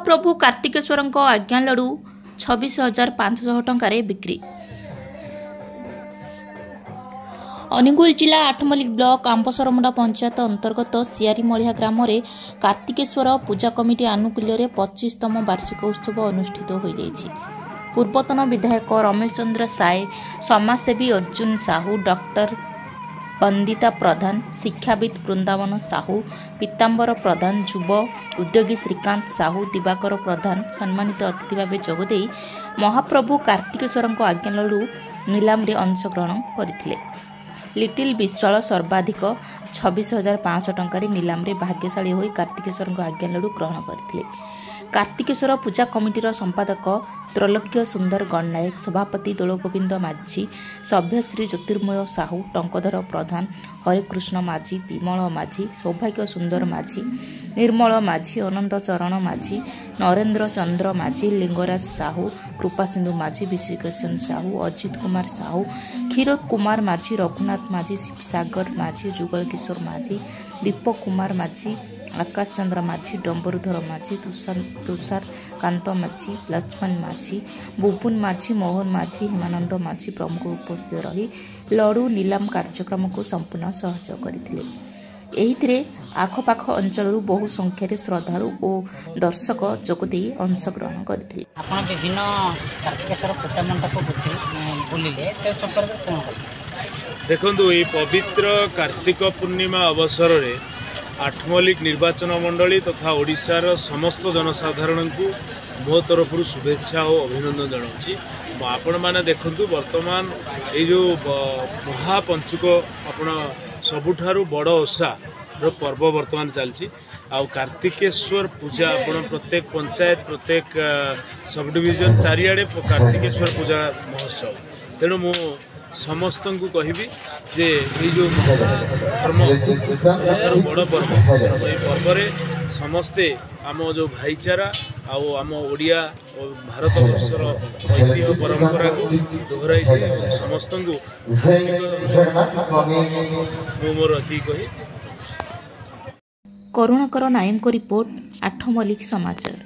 महाप्रभु कार्तिकेश्वर आज्ञा लडू 26,500 टंकार बिक्री। अनुगुल जिला आठमल्लिक ब्लॉक आंबसरमुंडा पंचायत अंतर्गत सियारीमलिया ग्राम में कार्तिकेश्वर पूजा कमिटी आनुकूल्य 25तम वार्षिक उत्सव अनुष्ठित हो जाइछि। पूर्वतन विधायक रमेश चंद्र साय, समाजसेवी अर्जुन साहू, डॉक्टर वंदिता प्रधान, शिक्षाविद वृंदावन साहू, पीतांबर प्रधान, युव उद्योगी श्रीकांत साहू, दिवाकर प्रधान सम्मानित अतिथि भाव जोगदे महाप्रभु कार्तिकेश्वर आज्ञा लडू नीलाम रे अंशग्रहण करथिले। लिटिल विश्वाल सर्वाधिक 26,500 टंकार नीलाम रे भाग्यशाली होई कार्तिकेश्वर आज्ञा लडू ग्रहण करथिले। कार्तिकेश्वर पूजा कमिटीर संपादक त्रैलोक्य सुंदर गणनायक, सभापति दोलगोविंद माझी, सभ्यश्री ज्योतिर्मय साहू, टंकधर प्रधान, हरेकृष्ण माझी, विमल माझी, सौभाग्य सुंदर माझी, निर्मल माझी, अनंत चरण माझी, नरेंद्र चंद्र माझी, लिंगराज साहू, कृपासिंधु माझी, विश्वकृष्ण साहू, अजित कुमार साहू, क्षीरोद कुमार माझी, रघुनाथ माझी, सागर माझी, जुगल किशोर माझी, दीपक कुमार माझी, आकाश चंद्र माझी, डम्बरुधर माझी, तुषार कांत माझी, लक्ष्मण माझी, बुबुन माझी, मोहन माझी, हेमानंद माझी प्रमुख उपस्थित रही लडू नीलाम कार्यक्रम को संपूर्ण सहयोग करथिले। एहिथिरे आखपाख अंचल बहु संख्यार श्रद्धालु और दर्शक जोगदे अंशग्रहण करथिले। आपण विभिन्न कार्तिकेश्वर पूजा मंडप बुलिले से संपर्क कोन देखंतु ए पवित्र कार्तिक पूर्णिमा अवसर रे आठमल्लिक निर्वाचन मंडली तथा ओडिशार समस्त जनसाधारण को मो तरफ शुभेच्छा और अभिनंदन जनाऊँगी। आपण मैंने देखु वर्तमान ये जो महापंचुक आपण सबुठारु बड़ ओषा पर्व वर्तमान चलती आ कार्तिकेश्वर पूजा आपण प्रत्येक पंचायत प्रत्येक सब डिविजन चारिआडे कार्तिकेश्वर पूजा महोत्सव। तेणु मु समस्त को कहबी जे ये जो धर्म बड़ पर्व ये पर्व समस्ते आम जो भाईचारा आम ओडिया और भारत वर्षर ऐतिह्य परंपरा को दोहराई समस्त को मोर अति कही। करुणाकर नायक रिपोर्ट, आठमल्लिक समाचार।